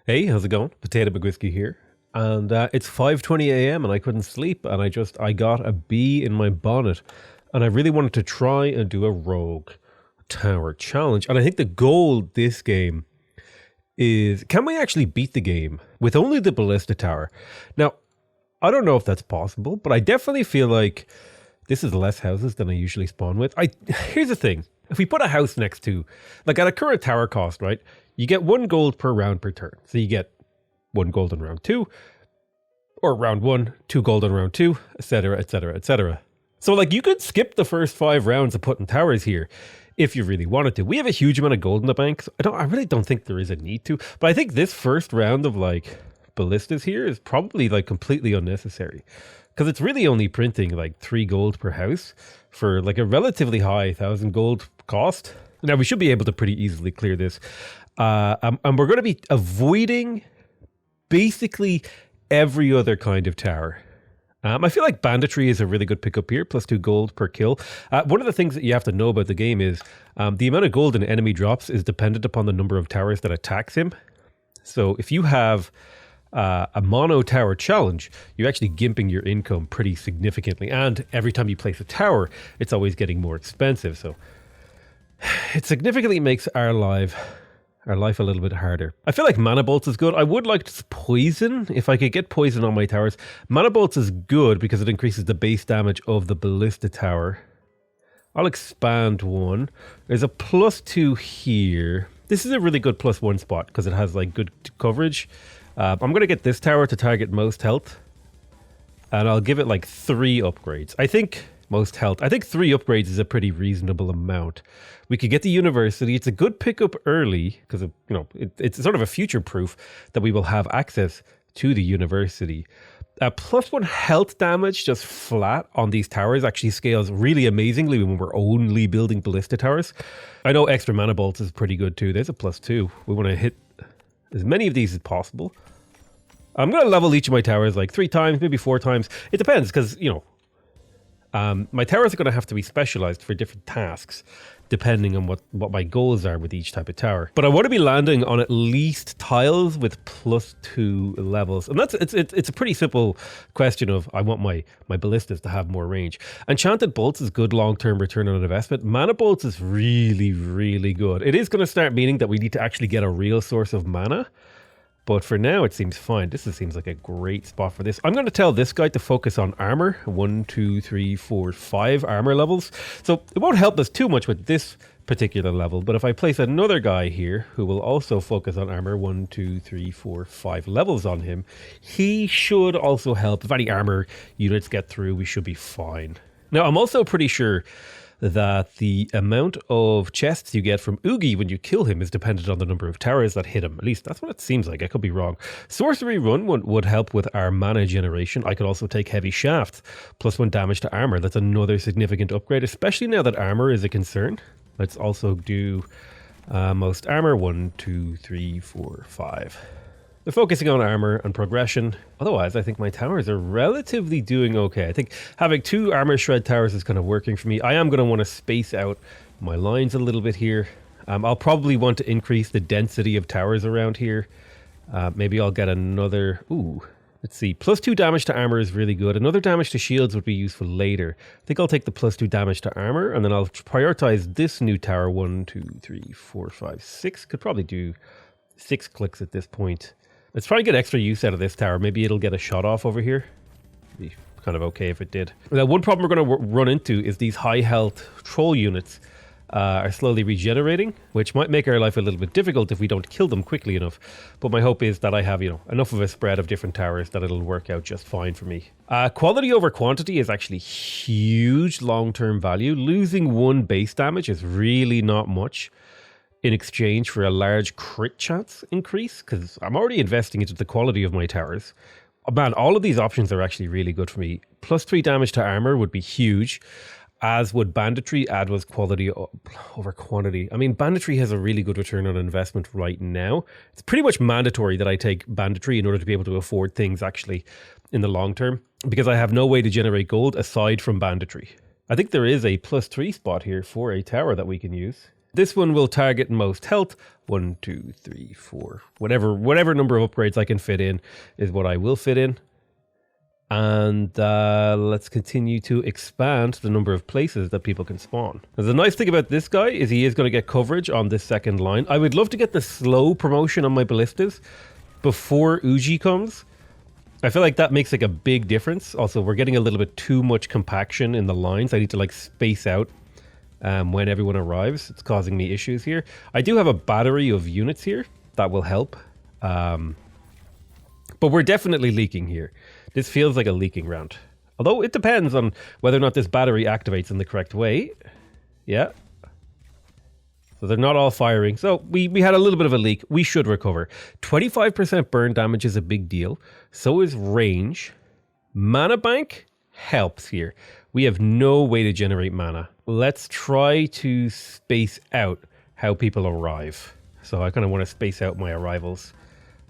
Hey, how's it going? PotatoMcWhiskey here. And it's 5:20 a.m. and I couldn't sleep and I got a bee in my bonnet and I really wanted to try and do a rogue tower challenge. And I think the goal this game is, can we actually beat the game with only the ballista tower? Now, I don't know if that's possible, but I definitely feel like this is less houses than I usually spawn with. Here's the thing. If we put a house next to, like at a current tower cost, right? You get 1 gold per round per turn. So you get 1 gold in round 2, or round 1, 2 gold in round 2, etc., etc., etc. So like you could skip the first 5 rounds of putting towers here if you really wanted to. We have a huge amount of gold in the bank. So I really don't think there is a need to. But I think this first round of like ballistas here is probably like completely unnecessary. Because it's really only printing like 3 gold per house for like a relatively high 1,000 gold cost. Now we should be able to pretty easily clear this. And we're going to be avoiding basically every other kind of tower. I feel like banditry is a really good pickup here, plus 2 gold per kill. One of the things that you have to know about the game is the amount of gold an enemy drops is dependent upon the number of towers that attacks him. So if you have a mono tower challenge, you're actually gimping your income pretty significantly. And every time you place a tower, it's always getting more expensive. So it significantly makes our life a little bit harder. I feel like mana bolts is good. I would like poison if I could get poison on my towers. Mana bolts is good because it increases the base damage of the ballista tower. I'll expand one. There's a +2 here. This is a really good +1 spot because it has like good coverage. I'm going to get this tower to target most health. And I'll give it like 3 upgrades. I think most health. I think 3 upgrades is a pretty reasonable amount. We could get the university. It's a good pickup early because it's sort of a future proof that we will have access to the university. +1 health damage just flat on these towers actually scales really amazingly when we're only building ballista towers. I know extra mana bolts is pretty good too. There's a +2. We want to hit as many of these as possible. I'm going to level each of my towers like 3 times, maybe 4 times. It depends because, my towers are going to have to be specialized for different tasks depending on what my goals are with each type of tower. But I want to be landing on at least tiles with +2 levels. And it's a pretty simple question of I want my ballistas to have more range. Enchanted bolts is good long-term return on investment. Mana bolts is really, really good. It is going to start meaning that we need to actually get a real source of mana. But for now, it seems fine. This seems like a great spot for this. I'm going to tell this guy to focus on armor. 1, 2, 3, 4, 5 armor levels. So it won't help us too much with this particular level. But if I place another guy here who will also focus on armor, 1, 2, 3, 4, 5 levels on him, he should also help. If any armor units get through, we should be fine. Now, I'm also pretty sure that the amount of chests you get from Oogie when you kill him is dependent on the number of towers that hit him. At least that's what it seems like. I could be wrong. Sorcery Run would help with our mana generation. I could also take Heavy Shaft, +1 damage to armor. That's another significant upgrade, especially now that armor is a concern. Let's also do most armor. 1, 2, 3, 4, 5. They're focusing on armor and progression. Otherwise, I think my towers are relatively doing okay. I think having 2 armor shred towers is kind of working for me. I am going to want to space out my lines a little bit here. I'll probably want to increase the density of towers around here. Maybe I'll get another... Ooh, let's see. +2 damage to armor is really good. Another damage to shields would be useful later. I think I'll take the +2 damage to armor, and then I'll prioritize this new tower. 1, 2, 3, 4, 5, 6. Could probably do 6 clicks at this point. Let's try and get extra use out of this tower. Maybe it'll get a shot off over here. Be kind of okay if it did. Now, one problem we're going to run into is these high health troll units are slowly regenerating, which might make our life a little bit difficult if we don't kill them quickly enough. But my hope is that I have, enough of a spread of different towers that it'll work out just fine for me. Quality over quantity is actually huge long-term value. Losing 1 base damage is really not much in exchange for a large crit chance increase, because I'm already investing into the quality of my towers. Man, all of these options are actually really good for me. +3 damage to armor would be huge, as would banditry. Add was quality over quantity. I mean, banditry has a really good return on investment right now. It's pretty much mandatory that I take banditry in order to be able to afford things actually in the long term, because I have no way to generate gold aside from banditry. I think there is a +3 spot here for a tower that we can use. This one will target most health. 1, 2, 3, 4. Whatever number of upgrades I can fit in is what I will fit in. And let's continue to expand the number of places that people can spawn. Now, the nice thing about this guy is he is going to get coverage on this second line. I would love to get the slow promotion on my ballistas before Uji comes. I feel like that makes like a big difference. Also, we're getting a little bit too much compaction in the lines. I need to like space out when everyone arrives. It's causing me issues here. I do have a battery of units here that will help. But we're definitely leaking here. This feels like a leaking round. Although it depends on whether or not this battery activates in the correct way. Yeah. So they're not all firing. So we had a little bit of a leak. We should recover. 25% burn damage is a big deal. So is range. Mana bank helps here. We have no way to generate mana. Let's try to space out how people arrive. So I kind of want to space out my arrivals.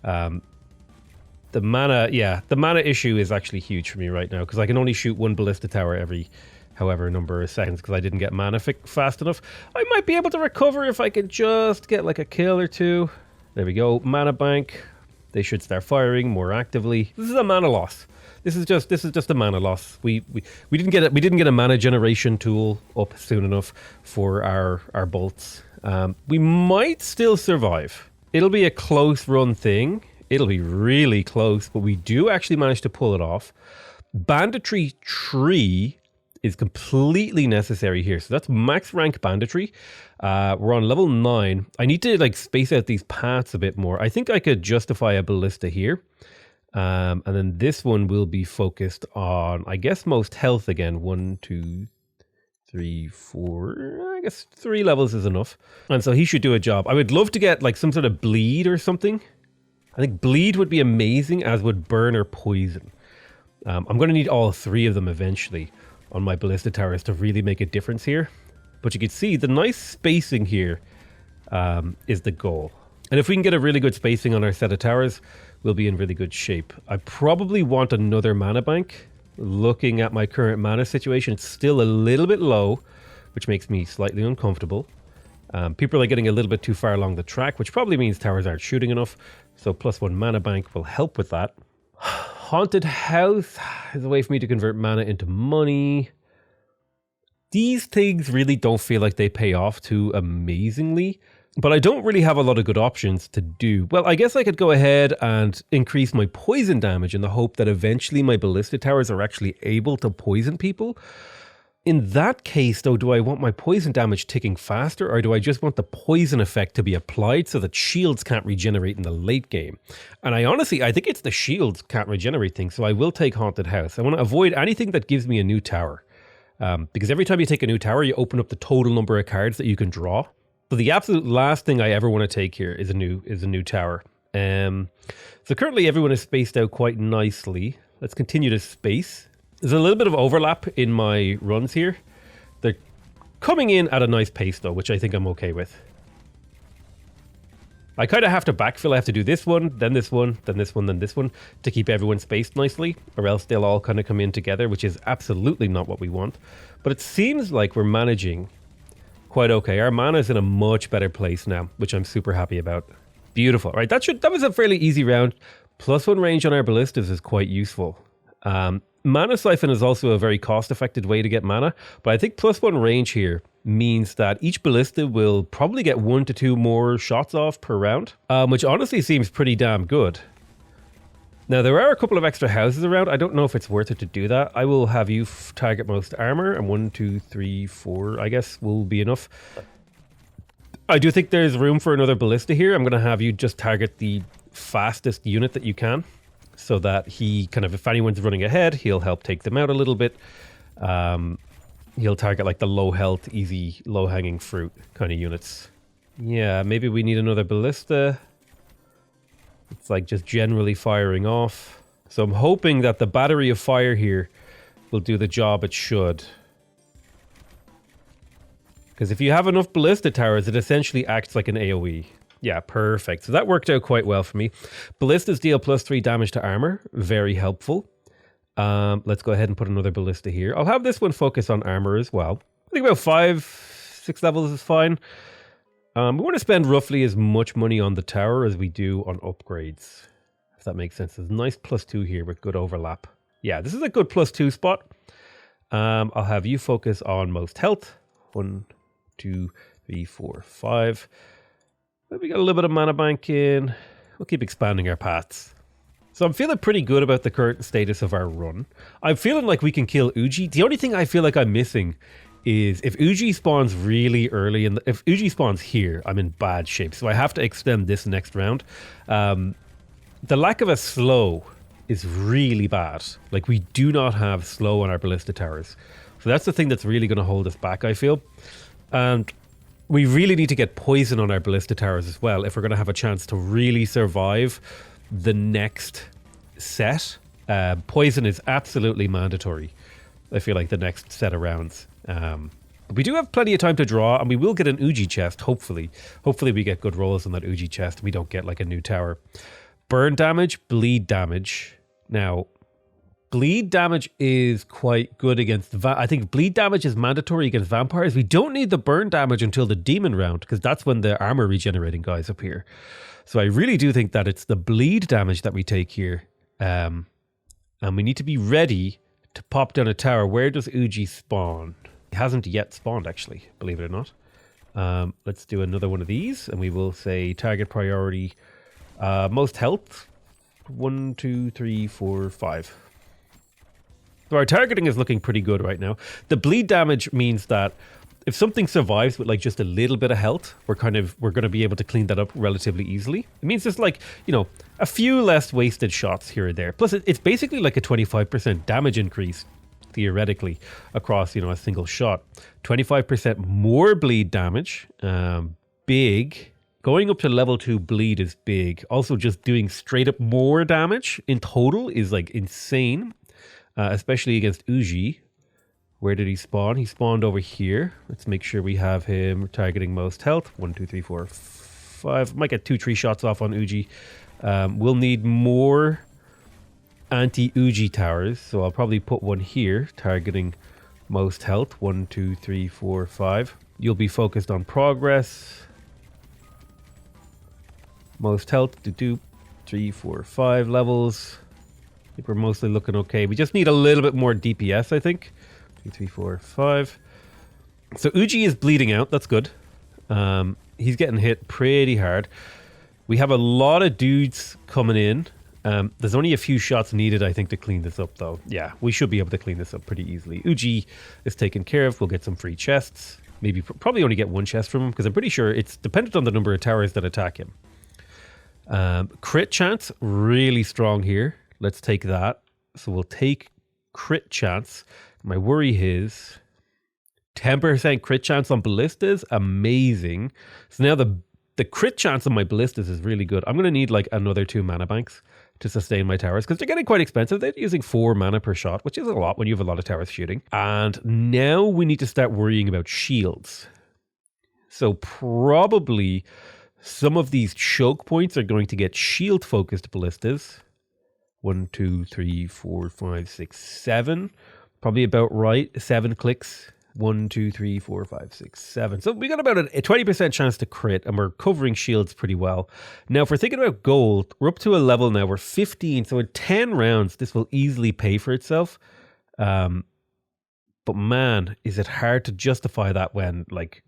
The mana issue is actually huge for me right now because I can only shoot one ballista tower every however number of seconds because I didn't get mana fast enough. I might be able to recover if I could just get like a kill or two. There we go. Mana bank. They should start firing more actively. This is a mana loss. This is just a mana loss. We didn't get a mana generation tool up soon enough for our bolts. We might still survive. It'll be a close run thing. It'll be really close, but we do actually manage to pull it off. Banditry tree is completely necessary here. So that's max rank banditry. We're on level 9. I need to like space out these paths a bit more. I think I could justify a ballista here. And then this one will be focused on, I guess, most health again. 1, 2, 3, 4. I guess 3 levels is enough. And so he should do a job. I would love to get like some sort of bleed or something. I think bleed would be amazing, as would burn or poison. I'm going to need all 3 of them eventually on my ballista towers to really make a difference here. But you can see the nice spacing here is the goal. And if we can get a really good spacing on our set of towers, we'll be in really good shape. I probably want another mana bank. Looking at my current mana situation, it's still a little bit low, which makes me slightly uncomfortable. People are getting a little bit too far along the track, which probably means towers aren't shooting enough. So +1 mana bank will help with that. Haunted House is a way for me to convert mana into money. These things really don't feel like they pay off too amazingly, but I don't really have a lot of good options to do. Well, I guess I could go ahead and increase my poison damage in the hope that eventually my ballista towers are actually able to poison people. In that case, though, do I want my poison damage ticking faster, or do I just want the poison effect to be applied so that shields can't regenerate in the late game? And I think it's the shields can't regenerate things, so I will take Haunted House. I want to avoid anything that gives me a new tower. Because every time you take a new tower, you open up the total number of cards that you can draw. So the absolute last thing I ever want to take here is a new tower. So currently everyone is spaced out quite nicely. Let's continue to space. There's a little bit of overlap in my runs here. They're coming in at a nice pace though, which I think I'm okay with. I kind of have to backfill. I have to do this one, then this one, then this one, then this one to keep everyone spaced nicely, or else they'll all kind of come in together, which is absolutely not what we want. But it seems like we're managing quite okay. Our mana is in a much better place now, which I'm super happy about. Beautiful. All right, that was a fairly easy round. +1 range on our ballistas is quite useful. Mana Siphon is also a very cost-effective way to get mana, but I think +1 range here means that each ballista will probably get 1 to 2 more shots off per round, which honestly seems pretty damn good. Now, there are a couple of extra houses around. I don't know if it's worth it to do that. I will have you target most armor, and 1, 2, 3, 4, I guess, will be enough. I do think there's room for another ballista here. I'm going to have you just target the fastest unit that you can, so that he kind of, if anyone's running ahead, he'll help take them out a little bit. He'll target like the low health, easy, low hanging fruit kind of units. Yeah, maybe we need another ballista. It's like just generally firing off. So I'm hoping that the battery of fire here will do the job it should. Because if you have enough ballista towers, it essentially acts like an AoE. Yeah, perfect. So that worked out quite well for me. Ballistas deal +3 damage to armor. Very helpful. Let's go ahead and put another ballista here. I'll have this one focus on armor as well. I think about 5, 6 levels is fine. We want to spend roughly as much money on the tower as we do on upgrades, if that makes sense. There's a nice +2 here with good overlap. Yeah, this is a good +2 spot. I'll have you focus on most health. 1, 2, 3, 4, 5. We got a little bit of mana bank in. We'll keep expanding our paths. So I'm feeling pretty good about the current status of our run. I'm feeling like we can kill Uji. The only thing I feel like I'm missing is if Uji spawns really early, and if Uji spawns here, I'm in bad shape. So I have to extend this next round. The lack of a slow is really bad. Like, we do not have slow on our Ballista towers. So that's the thing that's really going to hold us back, I feel. And we really need to get poison on our Ballista towers as well if we're going to have a chance to really survive the next set. Poison is absolutely mandatory, I feel like, the next set of rounds. But we do have plenty of time to draw, and we will get an Uji chest, hopefully. Hopefully we get good rolls on that Uji chest. We don't get like a new tower. Burn damage, bleed damage. Now, bleed damage is quite good against... I think bleed damage is mandatory against vampires. We don't need the burn damage until the demon round, because that's when the armor regenerating guys appear. So I really do think that it's the bleed damage that we take here. And we need to be ready to pop down a tower. Where does Uji spawn? He hasn't yet spawned, actually, believe it or not. Let's do another one of these, and we will say target priority, most health. 1, 2, 3, 4, 5. So our targeting is looking pretty good right now. The bleed damage means that if something survives with like just a little bit of health, we're going to be able to clean that up relatively easily. It means there's like, you know, a few less wasted shots here or there. Plus it's basically like a 25% damage increase, theoretically, across, you know, a single shot. 25% more bleed damage, big. Going up to level 2 bleed is big. Also, just doing straight up more damage in total is like insane, especially against Uji. Where did he spawn? He spawned over here. Let's make sure we have him targeting most health. 1, 2, 3, 4, 5. Might get 2, 3 shots off on Uji. We'll need more anti-Uji towers, so I'll probably put one here targeting most health. 1, 2, 3, 4, 5. You'll be focused on progress. Most health, 2, 3, 4, 5 levels. I think we're mostly looking okay. We just need a little bit more DPS, I think. 2, 3, 4, 5. So Uji is bleeding out. That's good. He's getting hit pretty hard. We have a lot of dudes coming in. There's only a few shots needed, I think, to clean this up, though. Yeah, we should be able to clean this up pretty easily. Uji is taken care of. We'll get some free chests. Maybe probably only get one chest from him, because I'm pretty sure it's dependent on the number of towers that attack him. Crit chance, really strong here. Let's take that. So we'll take crit chance. My worry is 10% crit chance on ballistas. Amazing. So now the crit chance on my ballistas is really good. I'm going to need like another 2 mana banks to sustain my towers, because they're getting quite expensive. They're using 4 mana per shot, which is a lot when you have a lot of towers shooting. And now we need to start worrying about shields. So probably some of these choke points are going to get shield focused ballistas. 1, 2, 3, 4, 5, 6, 7. Probably about right. 7 clicks. 1, 2, 3, 4, 5, 6, 7. So we got about a 20% chance to crit, and we're covering shields pretty well. Now, if we're thinking about gold, we're up to a level now. We're 15. So in 10 rounds, this will easily pay for itself. But man, is it hard to justify that when, like,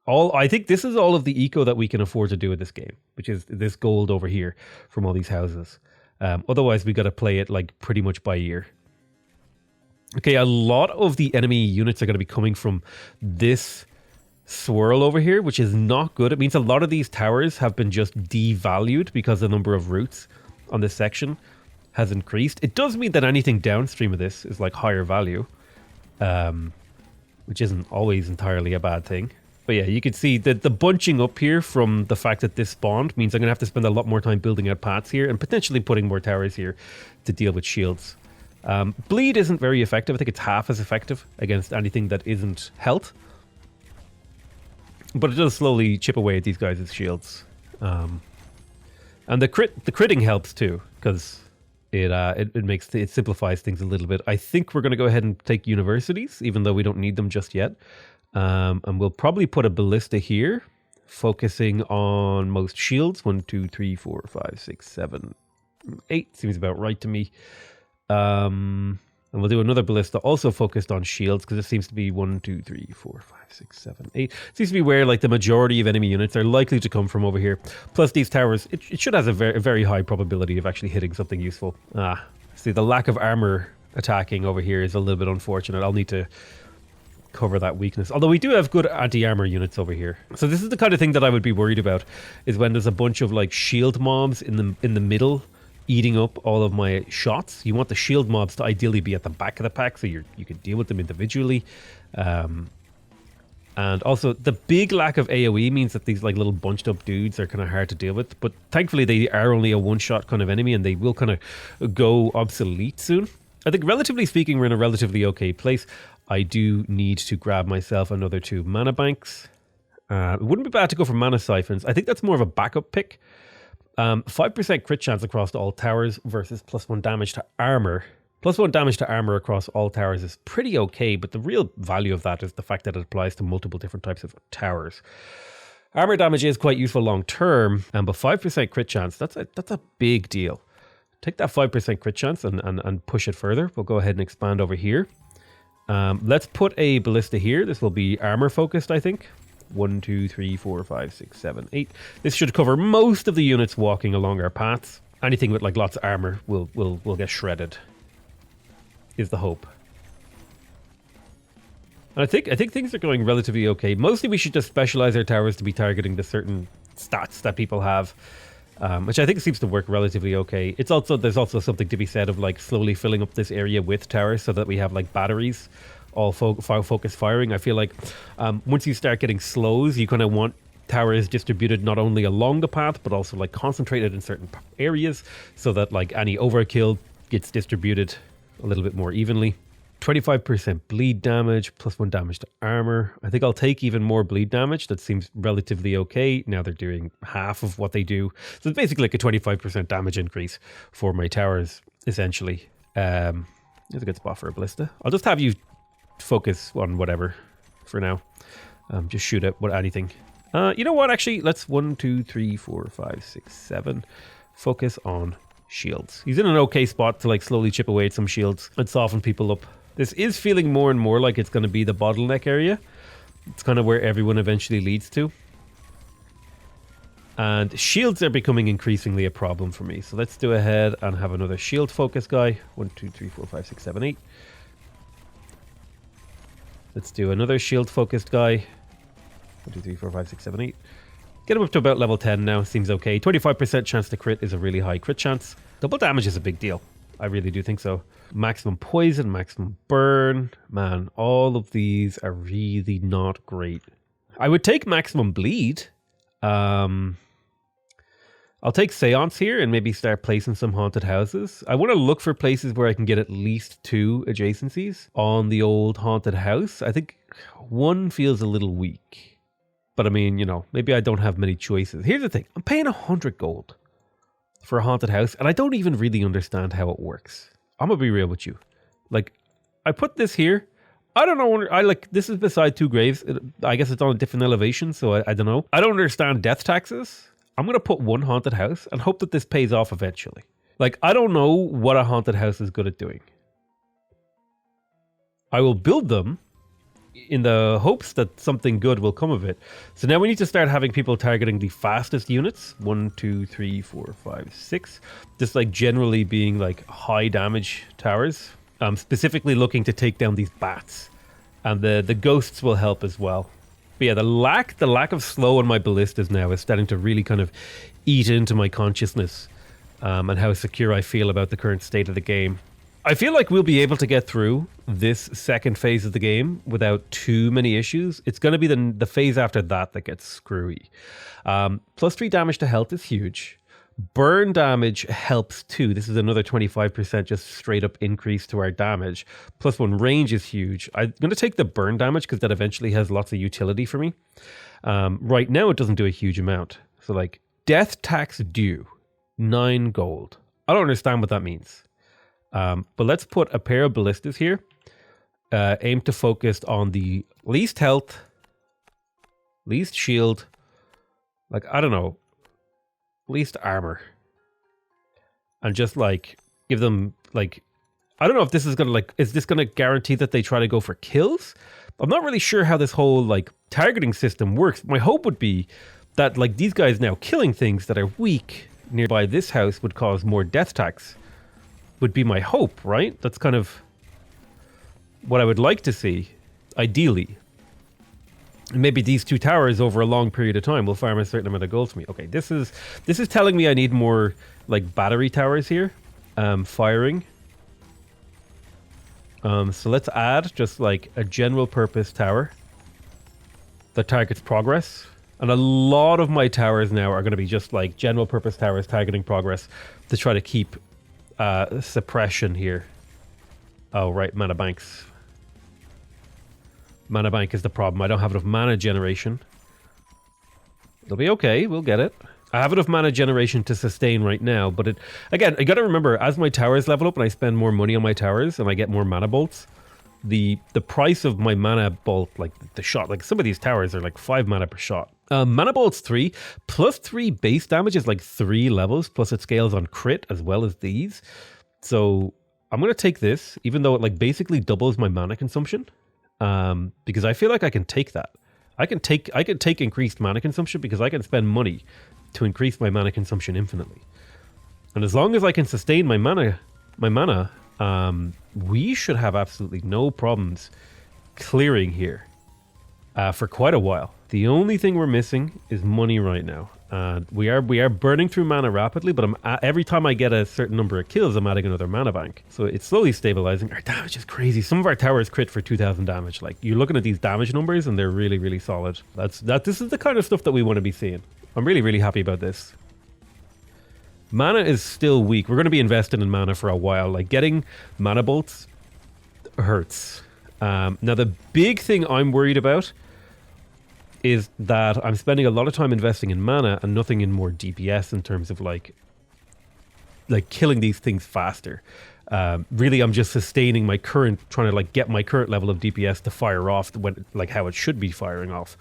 I think this is all of the eco that we can afford to do in this game, which is this gold over here from all these houses. Otherwise, we got to play it like pretty much by ear. Okay, a lot of the enemy units are going to be coming from this swirl over here, which is not good. It means a lot of these towers have been just devalued because the number of routes on this section has increased. It does mean that anything downstream of this is like higher value, which isn't always entirely a bad thing. But yeah, you can see that the bunching up here from the fact that this spawned means I'm going to have to spend a lot more time building out paths here and potentially putting more towers here to deal with shields. Bleed isn't very effective. I think it's half as effective against anything that isn't health. But it does slowly chip away at these guys' shields. And the critting helps too, because it simplifies things a little bit. I think we're going to go ahead and take universities, even though we don't need them just yet. And we'll probably put a ballista here focusing on most shields. 1, 2, 3, 4, 5, 6, 7, 8. Seems about right to me. And we'll do another ballista also focused on shields, because it seems to be 1, 2, 3, 4, 5, 6, 7, 8. It seems to be where like the majority of enemy units are likely to come from over here. Plus these towers, it should have a very high probability of actually hitting something useful. See, the lack of armor attacking over here is a little bit unfortunate. I'll need to cover that weakness. Although we do have good anti-armor units over here. So this is the kind of thing that I would be worried about, is when there's a bunch of like shield mobs in the middle eating up all of my shots. You want the shield mobs to ideally be at the back of the pack, so you can deal with them individually. And also the big lack of AoE means that these like little bunched up dudes are kind of hard to deal with, but thankfully they are only a one-shot kind of enemy, and they will kind of go obsolete soon. I think relatively speaking we're in a relatively okay place. I do need to grab myself another 2 mana banks. It wouldn't be bad to go for mana siphons. I think that's more of a backup pick. 5% crit chance across all towers versus +1 damage to armor. +1 damage to armor across all towers is pretty okay, but the real value of that is the fact that it applies to multiple different types of towers. Armor damage is quite useful long term, but 5% crit chance, that's a big deal. Take that 5% crit chance and push it further. We'll go ahead and expand over here. Let's put a ballista here. This will be armor focused, I think. 1, 2, 3, 4, 5, 6, 7, 8. This should cover most of the units walking along our paths. Anything with like lots of armor will get shredded, is the hope. And I think things are going relatively okay. Mostly we should just specialize our towers to be targeting the certain stats that people have, which I think seems to work relatively okay. There's also something to be said of like slowly filling up this area with towers so that we have like batteries all focus firing. I feel like once you start getting slows, you kind of want towers distributed not only along the path but also like concentrated in certain areas, so that like any overkill gets distributed a little bit more evenly. 25% bleed damage, +1 damage to armor. I think I'll take even more bleed damage. That seems relatively okay. Now they're doing half of what they do, so it's basically like a 25% damage increase for my towers essentially. There's a good spot for a ballista. I'll just have you focus on whatever for now. Just shoot at anything. You know what, actually, let's 1, 2, 3, 4, 5, 6, 7 focus on shields. He's in an okay spot to like slowly chip away at some shields and soften people up. This is feeling more and more like it's going to be the bottleneck area. It's kind of where everyone eventually leads to, and shields are becoming increasingly a problem for me. So let's do ahead and have another shield focus guy. 1, 2, 3, 4, 5, 6, 7, 8. Let's do another shield focused guy. 1, 2, 3, 4, 5, 6, 7, 8. Get him up to about level 10 now. Seems okay. 25% chance to crit is a really high crit chance. Double damage is a big deal. I really do think so. Maximum poison, maximum burn. Man, all of these are really not great. I would take maximum bleed. I'll take Seance here and maybe start placing some haunted houses. I want to look for places where I can get at least 2 adjacencies on the old haunted house. I think 1 feels a little weak. But I mean, you know, maybe I don't have many choices. Here's the thing. I'm paying 100 gold for a haunted house, and I don't even really understand how it works. I'm going to be real with you. Like, I put this here. I don't know. This is beside 2 graves. I guess it's on a different elevation, so I don't know. I don't understand death taxes. I'm going to put 1 haunted house and hope that this pays off eventually. Like, I don't know what a haunted house is good at doing. I will build them in the hopes that something good will come of it. So now we need to start having people targeting the fastest units. 1, 2, 3, 4, 5, 6. Just like generally being like high damage towers. Specifically looking to take down these bats. And the ghosts will help as well. But yeah, the lack of slow on my ballistas now is starting to really kind of eat into my consciousness, and how secure I feel about the current state of the game. I feel like we'll be able to get through this second phase of the game without too many issues. It's going to be the phase after that that gets screwy. +3 damage to health is huge. Burn damage helps too. This is another 25% just straight up increase to our damage. +1 range is huge. I'm going to take the burn damage because that eventually has lots of utility for me. Right now it doesn't do a huge amount. So like death tax due, 9 gold. I don't understand what that means. But let's put a pair of ballistas here. Aim to focus on the least health, least shield, Like, I don't know, at least armor. And just like give them like, I don't know if this is gonna like, is this gonna guarantee that they try to go for kills? I'm not really sure how this whole like targeting system works. My hope would be that like these guys now killing things that are weak nearby this house would cause more death tax. Would be my hope, right? That's kind of what I would like to see, ideally. Maybe these 2 towers over a long period of time will farm a certain amount of gold for me. Okay, this is telling me I need more like battery towers here, firing. So let's add just like a general purpose tower that targets progress. And a lot of my towers now are going to be just like general purpose towers targeting progress to try to keep suppression here. Oh, right, mana banks. Mana bank is the problem. I don't have enough mana generation. It'll be okay. We'll get it. I have enough mana generation to sustain right now, but it again, I got to remember, as my towers level up and I spend more money on my towers and I get more mana bolts, the price of my mana bolt, like the shot, like some of these towers are like 5 mana per shot. Mana bolts 3 plus 3 base damage is like 3 levels, plus it scales on crit as well as these. So I'm going to take this, even though it like basically doubles my mana consumption, because I feel like I can take that. I can take increased mana consumption because I can spend money to increase my mana consumption infinitely. And as long as I can sustain my mana, we should have absolutely no problems clearing here for quite a while. The only thing we're missing is money right now. We are burning through mana rapidly, but every time I get a certain number of kills, I'm adding another mana bank. So it's slowly stabilizing. Our damage is crazy. Some of our towers crit for 2,000 damage. Like, you're looking at these damage numbers and they're really, really solid. This is the kind of stuff that we want to be seeing. I'm really, really happy about this. Mana is still weak. We're going to be investing in mana for a while. Like, getting mana bolts hurts. Now, the big thing I'm worried about is that I'm spending a lot of time investing in mana and nothing in more DPS in terms of like killing these things faster. Really, I'm just sustaining my current, trying to like get my current level of DPS to fire off when, like how it should be firing off.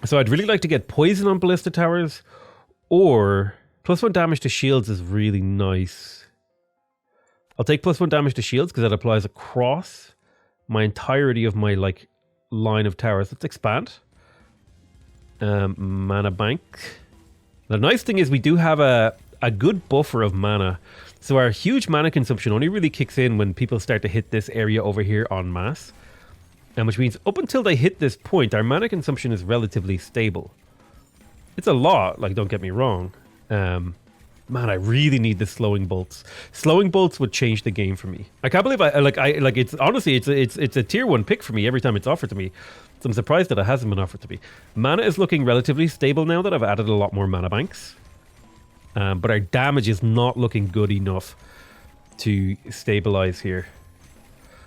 So I'd really like to get poison on Ballista towers, or +1 damage to shields is really nice. I'll take +1 damage to shields because that applies across my entirety of my like line of towers. Let's expand. Mana bank. The nice thing is we do have a good buffer of mana. So our huge mana consumption only really kicks in when people start to hit this area over here en masse. And which means up until they hit this point, our mana consumption is relatively stable. It's a lot, like, don't get me wrong. Man, I really need the slowing bolts. Slowing bolts would change the game for me. I can't believe it's honestly, it's a tier 1 pick for me every time it's offered to me. So I'm surprised that it hasn't been offered to me. Mana is looking relatively stable now that I've added a lot more mana banks. But our damage is not looking good enough to stabilize here.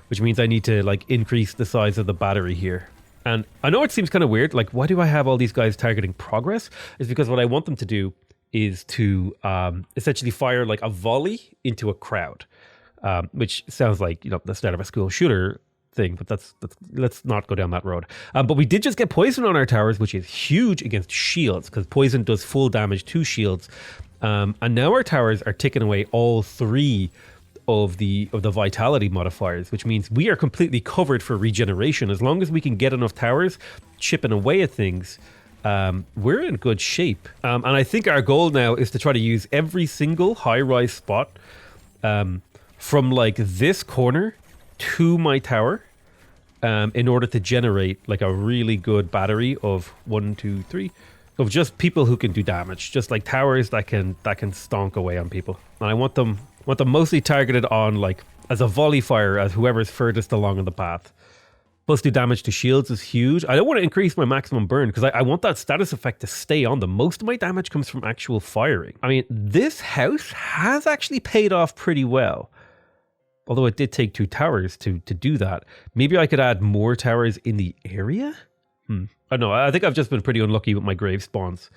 Which means I need to like increase the size of the battery here. And I know it seems kind of weird, like why do I have all these guys targeting progress? It's because what I want them to do is to essentially fire like a volley into a crowd. Which sounds like, you know, the start of a school shooter thing, but that's let's not go down that road. But we did just get poison on our towers, which is huge against shields, because poison does full damage to shields. And now our towers are ticking away all 3 of the vitality modifiers, which means we are completely covered for regeneration. As long as we can get enough towers chipping away at things, we're in good shape. And I think our goal now is to try to use every single high-rise spot from like this corner to my tower in order to generate like a really good battery of 1, 2, 3 of just people who can do damage, just like towers that can stonk away on people. And I want them mostly targeted on like as a volley fire as whoever's furthest along in the path. +2 damage to shields is huge. I don't want to increase my maximum burn because I want that status effect to stay on them. Most of my damage comes from actual firing. I mean, this house has actually paid off pretty well. Although it did take 2 towers to do that. Maybe I could add more towers in the area? I don't know. I think I've just been pretty unlucky with my grave spawns.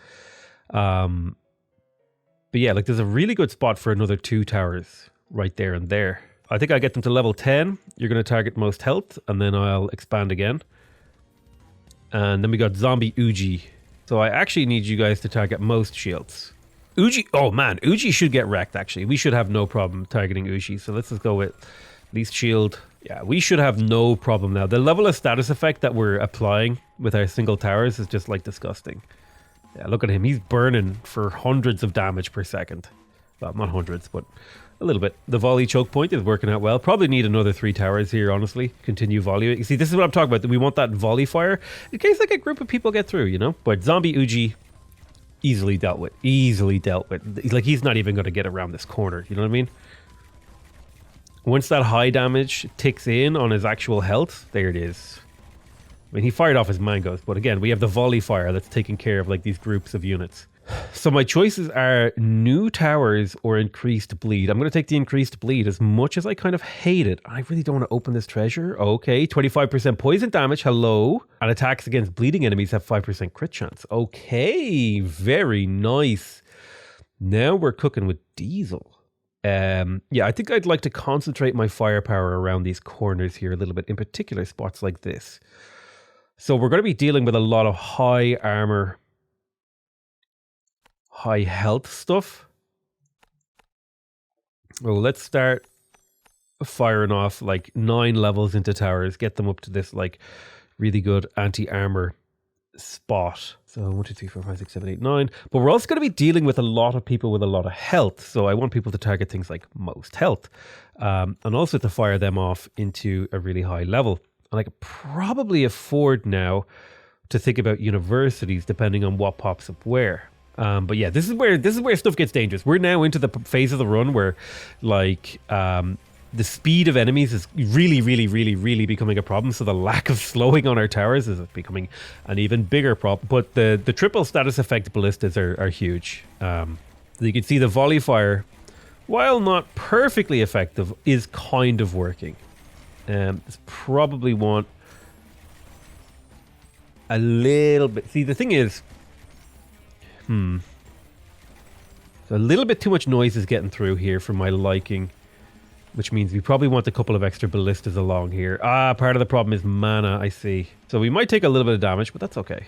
But yeah, like there's a really good spot for another 2 towers right there and there. I think I get them to level 10. You're going to target most health, and then I'll expand again. And then we got Zombie Uji So I actually need you guys to target most shields. Uji, oh man, Uji should get wrecked actually. We should have no problem targeting Uji. So let's just go with least shield. Yeah, we should have no problem now. The level of status effect that we're applying with our single towers is just like disgusting. Yeah, look at him. He's burning for hundreds of damage per second. Well, not hundreds, but a little bit. The volley choke point is working out well. Probably need another 3 towers here, honestly. Continue volley. You see, this is what I'm talking about. We want that volley fire in case like a group of people get through, you know? But zombie Uji, easily dealt with. Easily dealt with. Like, he's not even going to get around this corner. You know what I mean? Once that high damage ticks in on his actual health, there it is. I mean, he fired off his mangoes, but again, we have the volley fire that's taking care of like these groups of units. So my choices are new towers or increased bleed. I'm going to take the increased bleed as much as I kind of hate it. I really don't want to open this treasure. Okay, 25% poison damage. Hello. And attacks against bleeding enemies have 5% crit chance. Okay, very nice. Now we're cooking with diesel. Yeah, I think I'd like to concentrate my firepower around these corners here a little bit, in particular spots like this. So we're going to be dealing with a lot of high armor, high health stuff. Oh, let's start firing off like 9 levels into towers, get them up to this like really good anti-armor spot. So 1, 2, 3, 4, 5, 6, 7, 8, 9. But we're also going to be dealing with a lot of people with a lot of health. So I want people to target things like most health, and also to fire them off into a really high level. And I could probably afford now to think about universities depending on what pops up where. But yeah, this is where stuff gets dangerous. We're now into the phase of the run where like the speed of enemies is really becoming a problem. So the lack of slowing on our towers is becoming an even bigger problem. But the triple status effect ballistas are huge. You can see the volley fire, while not perfectly effective, is kind of working. It's probably want a little bit. See, the thing is, so a little bit too much noise is getting through here for my liking, which means we probably want a couple of extra ballistas along here. Part of the problem is mana, I see. So we might take a little bit of damage, but that's okay.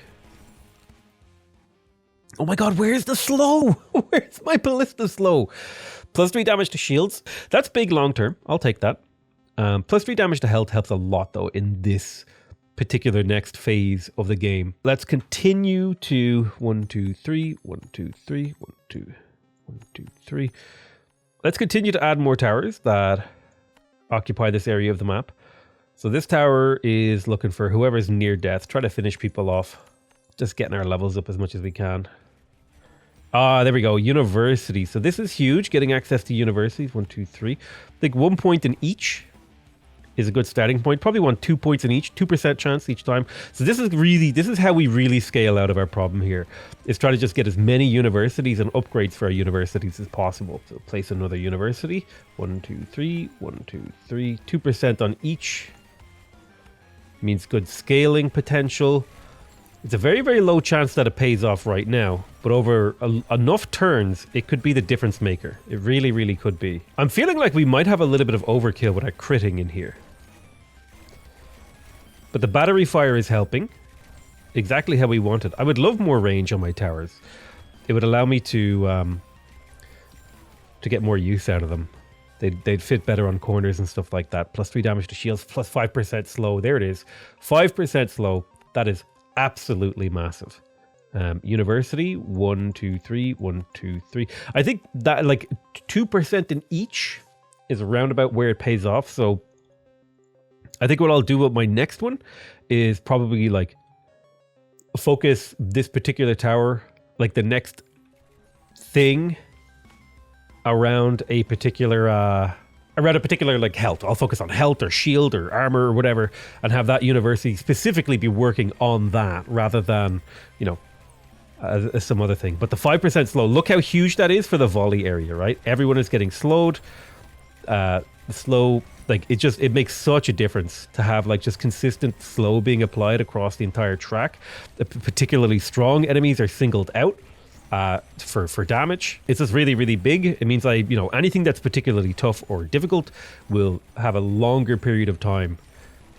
Oh my god, where's the slow? Where's my ballista slow? Plus 3 damage to shields. That's big long term. I'll take that. Plus 3 damage to health helps a lot though in this particular next phase of the game. Let's continue to 1, 2, 3, 1, 2, 3, 1, 2, 1, 2, 3. Let's continue to add more towers that occupy this area of the map. So this tower is looking for whoever's near death. Try to finish people off. Just getting our levels up as much as we can. There we go. University. So this is huge. Getting access to universities. 1, 2, 3. I think 1 point in each is a good starting point. Probably want 2 points in each. 2% chance each time. So this is how we really scale out of our problem here. Is try to just get as many universities and upgrades for our universities as possible. So place another university. 1, 2, 3. 1, 2, 3. 2% on each. Means good scaling potential. It's a very, very low chance that it pays off right now, but over enough turns, it could be the difference maker. It really, really could be. I'm feeling like we might have a little bit of overkill with our critting in here. But the battery fire is helping. Exactly how we wanted. I would love more range on my towers. It would allow me to get more use out of them. They'd fit better on corners and stuff like that. Plus 3 damage to shields, plus 5% slow. There it is. 5% slow. That is absolutely massive. University, 1, 2, 3, 1, 2, 3. I think that like 2% in each is around about where it pays off. So I think what I'll do with my next one is probably like focus this particular tower, like the next thing around a particular like health. I'll focus on health or shield or armor or whatever and have that university specifically be working on that rather than, you know, some other thing. But the 5% slow, look how huge that is for the volley area, right? Everyone is getting slowed. The slow, like it makes such a difference to have like just consistent slow being applied across the entire track. The particularly strong enemies are singled out for damage. It's just really, really big. It means anything that's particularly tough or difficult will have a longer period of time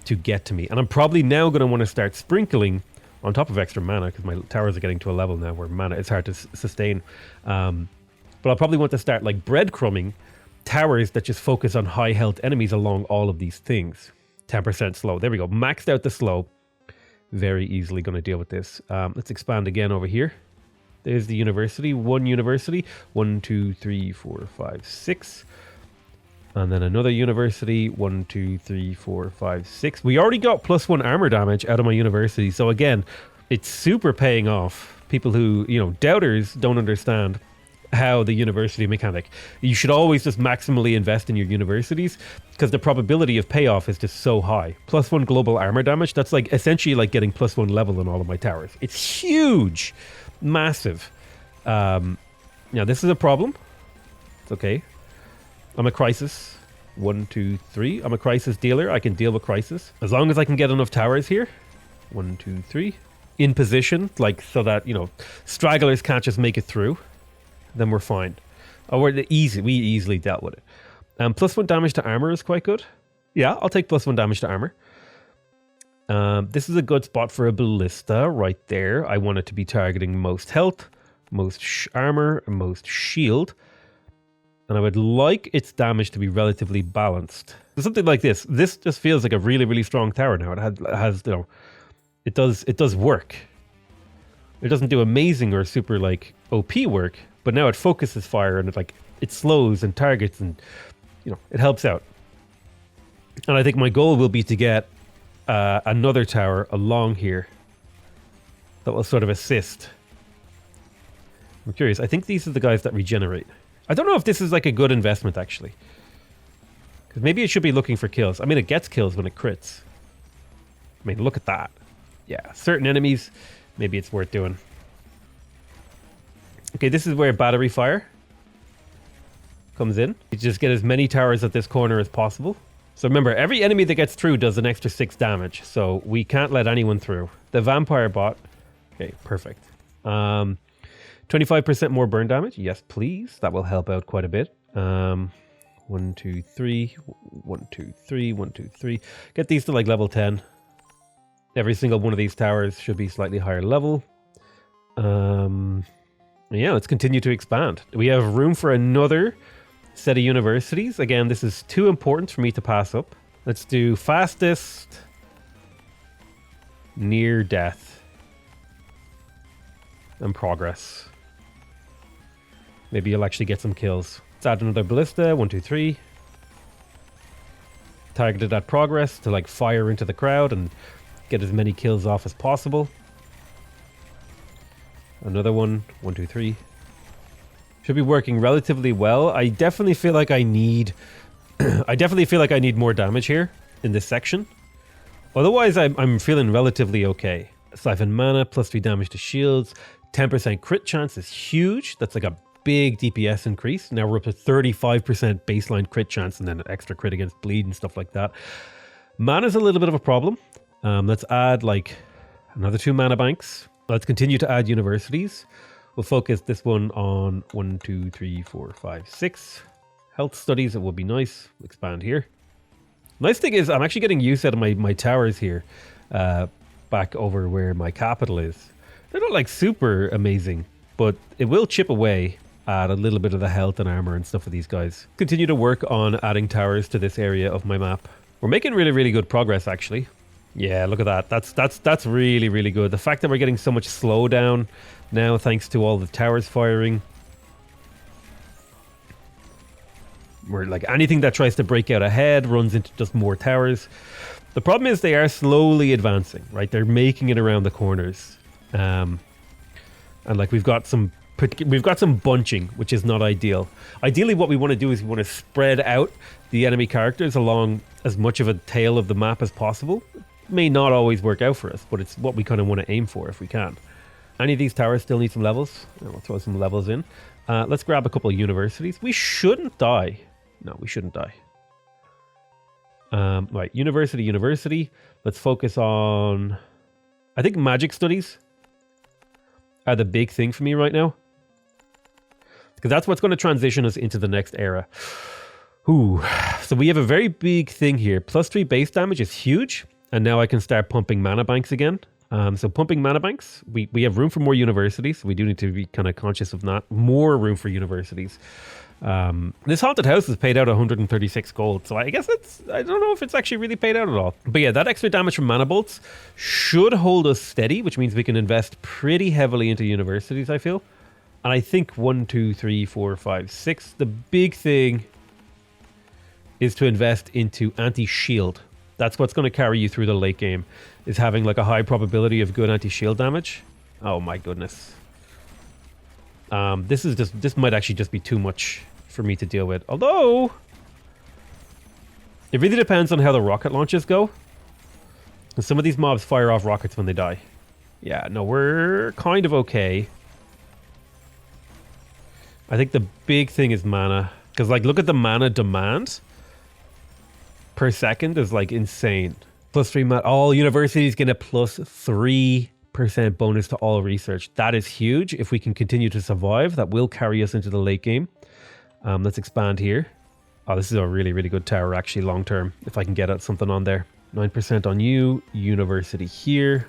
to get to me. And I'm probably now going to want to start sprinkling on top of extra mana, because my towers are getting to a level now where mana it's hard to sustain. But I'll probably want to start like breadcrumbing towers that just focus on high health enemies along all of these things. 10% slow. There we go. Maxed out the slow. Very easily going to deal with this. Let's expand again over here. There's the university. One university. 1, 2, 3, 4, 5, 6. And then another university. 1, 2, 3, 4, 5, 6. We already got +1 armor damage out of my university. So again, it's super paying off. People who, you know, doubters don't understand how the university mechanic. You should always just maximally invest in your universities because the probability of payoff is just so high. +1 global armor damage. That's like essentially like getting +1 level in all of my towers. It's huge. Massive. Now this is a problem. It's okay. I'm a crisis. 1, 2, 3. I'm a crisis dealer. I can deal with crisis as long as I can get enough towers here. 1, 2, 3 in position, like so that, you know, stragglers can't just make it through. Then we're fine. Oh, we easily dealt with it. +1 damage to armor is quite good. Yeah, I'll take +1 damage to armor. This is a good spot for a ballista right there. I want it to be targeting most health, most armor, and most shield. And I would like its damage to be relatively balanced. So something like this. This just feels like a really, really strong tower now. It has, you know, it does work. It doesn't do amazing or super like OP work, but now it focuses fire and it slows and targets and, you know, it helps out. And I think my goal will be to get another tower along here that will sort of assist. I'm curious. I think these are the guys that regenerate. I don't know if this is like a good investment actually. Because maybe it should be looking for kills. I mean, it gets kills when it crits. I mean, look at that. Yeah, certain enemies, maybe it's worth doing. Okay, this is where battery fire comes in. You just get as many towers at this corner as possible. So remember, every enemy that gets through does an extra 6 damage. So we can't let anyone through. The vampire bot. Okay, perfect. 25% more burn damage. Yes, please. That will help out quite a bit. 1, 2, 3. 1, 2, 3. 1, 2, 3. Get these to like level 10. Every single one of these towers should be slightly higher level. Yeah, let's continue to expand. We have room for another set of universities. Again, this is too important for me to pass up. Let's do fastest, near death, and progress. Maybe you'll actually get some kills. Let's add another ballista. 1, 2, 3. Targeted at progress to like fire into the crowd and get as many kills off as possible. Another one. 1, 2, 3. Should be working relatively well. I definitely feel like I need more damage here in this section. Otherwise, I'm feeling relatively okay. Siphon mana, +3 damage to shields. 10% crit chance is huge. That's like a big DPS increase. Now we're up to 35% baseline crit chance and then an extra crit against bleed and stuff like that. Mana's a little bit of a problem. Let's add like another 2 mana banks. Let's continue to add universities. We'll focus this one on 1, 2, 3, 4, 5, 6. Health studies, it will be nice. Expand here. Nice thing is I'm actually getting use out of my towers here back over where my capital is. They're not like super amazing, but it will chip away at a little bit of the health and armor and stuff for these guys. Continue to work on adding towers to this area of my map. We're making really, really good progress actually. Yeah, look at that. That's really, really good. The fact that we're getting so much slowdown now thanks to all the towers firing. We're like anything that tries to break out ahead runs into just more towers. The problem is they are slowly advancing, right? They're making it around the corners. And like we've got some bunching, which is not ideal. Ideally what we want to do is we want to spread out the enemy characters along as much of a tail of the map as possible. May not always work out for us, but it's what we kind of want to aim for if we can. Any of these towers still need some levels. We'll throw some levels in. Let's grab a couple of universities. We shouldn't die. No, we shouldn't die. Right, university. Let's focus on... I think magic studies are the big thing for me right now. Because that's what's going to transition us into the next era. Ooh. So we have a very big thing here. +3 base damage is huge. And now I can start pumping mana banks again. So pumping mana banks, we have room for more universities. We do need to be kind of conscious of that. More room for universities. This haunted house has paid out 136 gold, so I guess I don't know if it's actually really paid out at all. But yeah, that extra damage from mana bolts should hold us steady, which means we can invest pretty heavily into universities, I feel. And I think 1, 2, 3, 4, 5, 6. The big thing is to invest into anti-shield. That's what's going to carry you through the late game, is having like a high probability of good anti-shield damage. Oh my goodness. This might actually just be too much for me to deal with. Although, it really depends on how the rocket launches go. And some of these mobs fire off rockets when they die. Yeah, no, we're kind of okay. I think the big thing is mana. Because like, look at the mana demand per second is like insane. +3 mana. All universities get a +3% bonus to all research. That is huge. If we can continue to survive, that will carry us into the late game. Let's expand here. Oh, this is a really, really good tower actually long term. If I can get something on there. 9% on you. University here.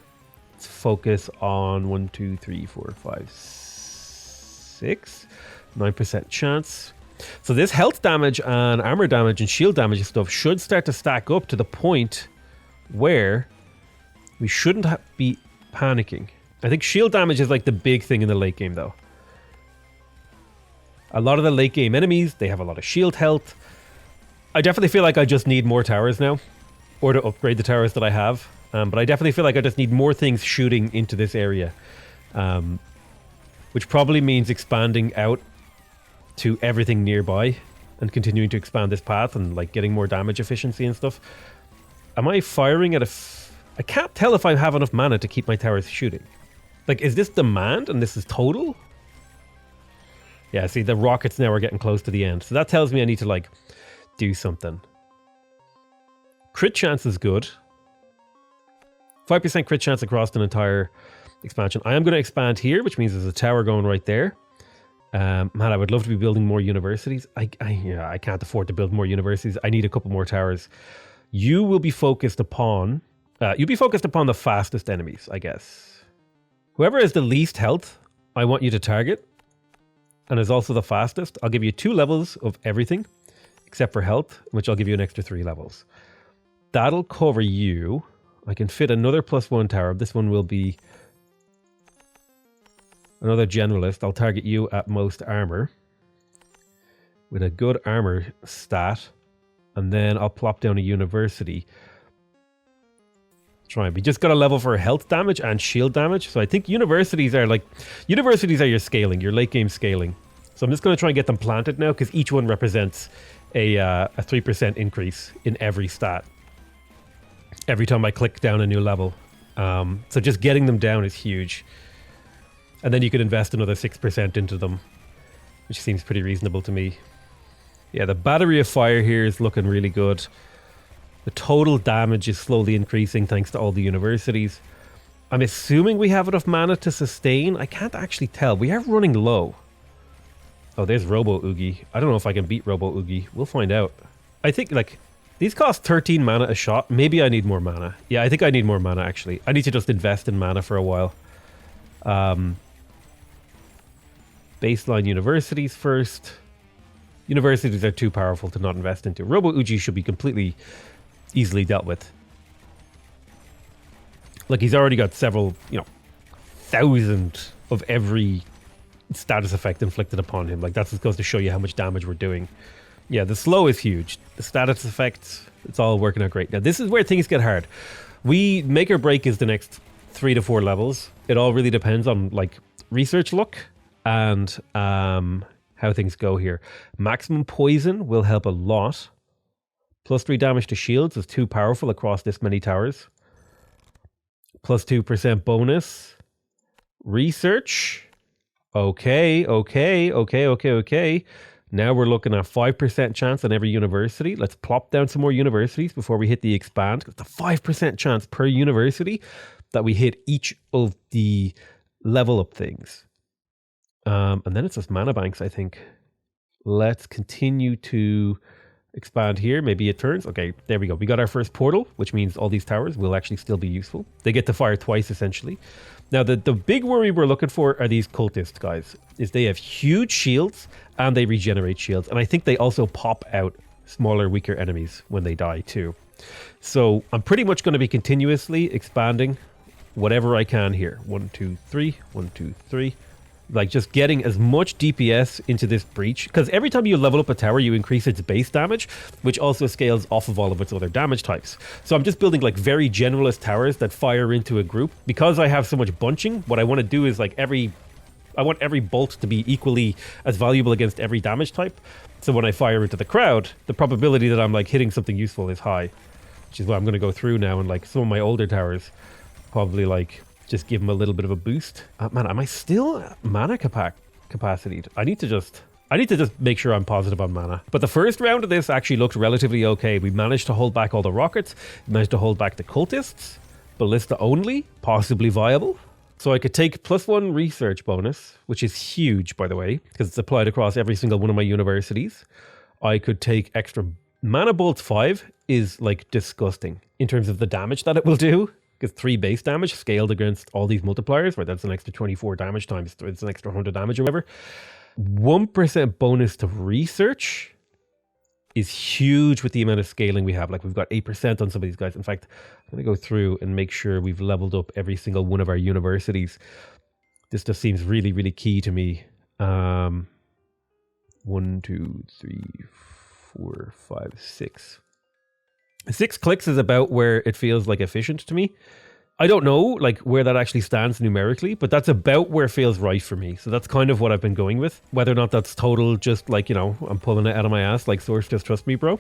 Let's focus on 1, 2, 3, 4, 5, 6. 9% chance. So this health damage and armor damage and shield damage and stuff should start to stack up to the point where we shouldn't be panicking. I think shield damage is like the big thing in the late game though. A lot of the late game enemies, they have a lot of shield health. I definitely feel like I just need more towers now, or to upgrade the towers that I have. But I definitely feel like I just need more things shooting into this area. Which probably means expanding out to everything nearby and continuing to expand this path and like getting more damage efficiency and stuff. Am I firing at I can't tell if I have enough mana to keep my towers shooting. Like, is this demand and this is total? Yeah, see, the rockets now are getting close to the end. So that tells me I need to like do something. Crit chance is good. 5% crit chance across an entire expansion. I am going to expand here, which means there's a tower going right there. Man, I would love to be building more universities. I can't afford to build more universities. I need a couple more towers. You will be focused upon... you'll be focused upon the fastest enemies, I guess. Whoever has the least health, I want you to target. And is also the fastest. I'll give you 2 levels of everything, except for health, which I'll give you an extra 3 levels. That'll cover you. I can fit another +1 tower. This one will be... another generalist. I'll target you at most armor with a good armor stat, and then I'll plop down a university. We just got a level for health damage and shield damage. So I think universities are your scaling, your late game scaling. So I'm just going to try and get them planted now because each one represents a 3% increase in every stat every time I click down a new level. So just getting them down is huge. And then you could invest another 6% into them, which seems pretty reasonable to me. Yeah, the battery of fire here is looking really good. The total damage is slowly increasing thanks to all the universities. I'm assuming we have enough mana to sustain. I can't actually tell. We are running low. Oh, there's Robo Oogie. I don't know if I can beat Robo Oogie. We'll find out. I think, like, these cost 13 mana a shot. Maybe I need more mana. Yeah, I think I need more mana, actually. I need to just invest in mana for a while. Baseline universities first. Universities are too powerful to not invest into. Robo Uji should be completely easily dealt with. Like, he's already got several, 1,000 of every status effect inflicted upon him. Like, that just goes to show you how much damage we're doing. Yeah, the slow is huge. The status effects, it's all working out great. Now, this is where things get hard. Make or break is the next 3 to 4 levels. It all really depends on, like, research luck and how things go here. Maximum poison will help a lot. +3 damage to shields is too powerful across this many towers. +2% bonus. Research. Okay. Now we're looking at 5% chance on every university. Let's plop down some more universities before we hit the expand. It's a 5% chance per university that we hit each of the level up things. And then it's just mana banks, I think. Let's continue to Expand here, maybe it turns. Okay, there we go. We got our first portal, which means all these towers will actually still be useful. They get to fire twice, essentially. Now, the big worry we're looking for are these cultists, guys. Is they have huge shields, and they regenerate shields. And I think they also pop out smaller, weaker enemies when they die, too. So I'm pretty much going to be continuously expanding whatever I can here. 1, 2, 3, 1, 2, 3. Like just getting as much DPS into this breach, because every time you level up a tower you increase its base damage, which also scales off of all of its other damage types. So I'm just building like very generalist towers that fire into a group. Because I have so much bunching, what I want to do is like I want every bolt to be equally as valuable against every damage type. So when I fire into the crowd, the probability that I'm like hitting something useful is high, which is what I'm going to go through now. And like some of my older towers probably like just give them a little bit of a boost. Man, am I still mana capacity? I need to just make sure I'm positive on mana. But the first round of this actually looked relatively okay. We managed to hold back all the rockets. We managed to hold back the cultists. Ballista only, possibly viable. So I could take +1 research bonus, which is huge, by the way, because it's applied across every single one of my universities. I could take extra mana bolts 5 is like disgusting in terms of the damage that it will do. Because 3 base damage scaled against all these multipliers, right? That's an extra 24 damage times, it's an extra 100 damage or whatever. 1% bonus to research is huge with the amount of scaling we have. Like we've got 8% on some of these guys. In fact, I'm going to go through and make sure we've leveled up every single one of our universities. This just seems really, really key to me. 1, 2, 3, 4, 5, 6. 6 clicks is about where it feels like efficient to me. I don't know like where that actually stands numerically, but that's about where it feels right for me. So that's kind of what I've been going with. Whether or not that's total, just like, you know, I'm pulling it out of my ass like Source, just trust me, bro.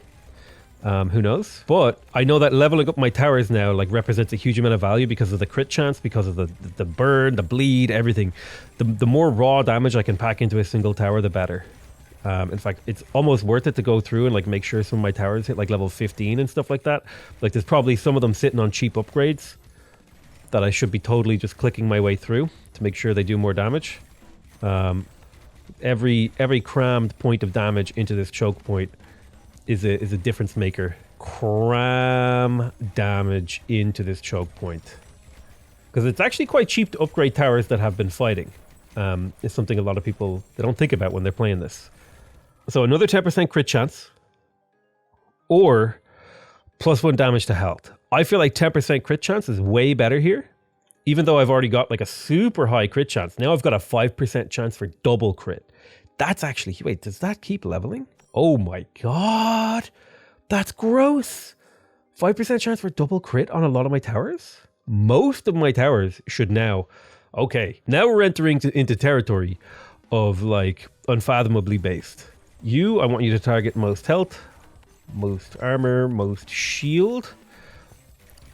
Who knows? But I know that leveling up my towers now like represents a huge amount of value because of the crit chance, because of the burn, the bleed, everything. The more raw damage I can pack into a single tower, the better. In fact, it's almost worth it to go through and like make sure some of my towers hit like level 15 and stuff like that. Like there's probably some of them sitting on cheap upgrades that I should be totally just clicking my way through to make sure they do more damage. Every crammed point of damage into this choke point is a difference maker. Cram damage into this choke point. Because it's actually quite cheap to upgrade towers that have been fighting. It's something a lot of people, they don't think about when they're playing this. So another 10% crit chance or +1 damage to health. I feel like 10% crit chance is way better here. Even though I've already got like a super high crit chance. Now I've got a 5% chance for double crit. That's actually, wait, does that keep leveling? Oh my God. That's gross. 5% chance for double crit on a lot of my towers? Most of my towers should now, okay, now we're entering into territory of like unfathomably based. I want you to target most health, most armor, most shield,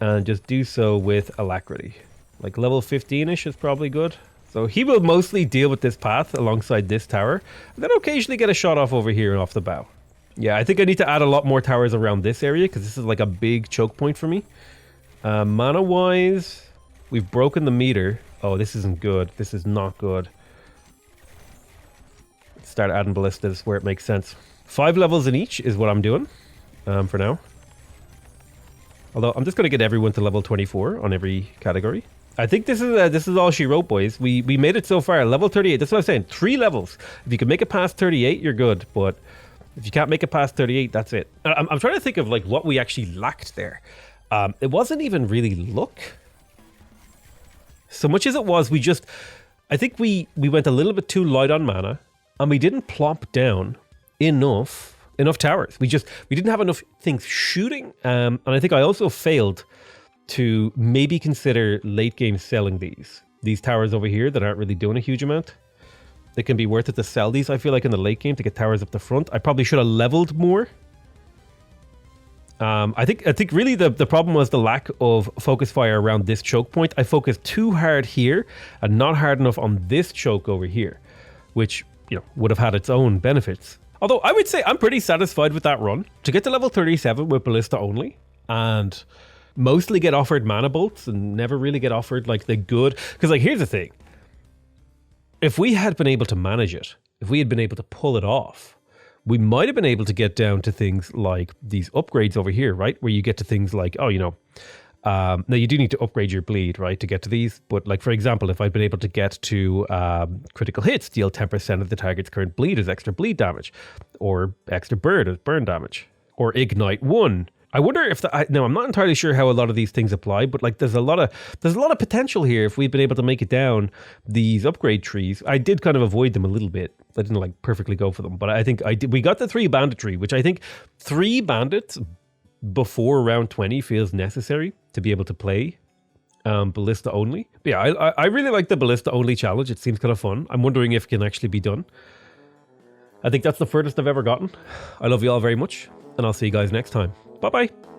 and just do so with alacrity. Like level 15-ish is probably good. So he will mostly deal with this path alongside this tower, and then occasionally get a shot off over here and off the bow. Yeah, I think I need to add a lot more towers around this area because this is like a big choke point for me. Mana-wise, we've broken the meter. Oh, this isn't good. This is not good. Start adding ballistas where it makes sense. 5 levels in each is what I'm doing for now. Although I'm just going to get everyone to level 24 on every category. I think this is all she wrote, boys. We made it so far. Level 38. That's what I'm saying. 3 levels. If you can make it past 38, you're good. But if you can't make it past 38, that's it. I'm trying to think of like what we actually lacked there. It wasn't even really luck. So much as it was, I think we went a little bit too light on mana. And we didn't plop down enough towers. We didn't have enough things shooting. And I think I also failed to maybe consider late game selling these towers over here that aren't really doing a huge amount. It can be worth it to sell these, I feel like, in the late game to get towers up the front. I probably should have leveled more. I think really the problem was the lack of focus fire around this choke point. I focused too hard here and not hard enough on this choke over here, which, you know, would have had its own benefits. Although I would say I'm pretty satisfied with that run. To get to level 37 with Ballista only and mostly get offered mana bolts and never really get offered like the good. Because like, here's the thing. If we had been able to manage it, if we had been able to pull it off, we might have been able to get down to things like these upgrades over here, right? Where you get to things like, oh, now you do need to upgrade your bleed, right, to get to these. But like, for example, if I'd been able to get to critical hits, deal 10% of the target's current bleed as extra bleed damage, or extra burn damage, or ignite 1. I wonder if now I'm not entirely sure how a lot of these things apply, but like there's a lot of potential here if we've been able to make it down these upgrade trees. I did kind of avoid them a little bit. I didn't like perfectly go for them, but I think we got the 3 banditry, which I think 3 bandits before round 20 feels necessary to be able to play Ballista only. But yeah, I really like the Ballista only challenge. It seems kind of fun. I'm wondering if it can actually be done. I think that's the furthest I've ever gotten. I love you all very much, and I'll see you guys next time. Bye-bye.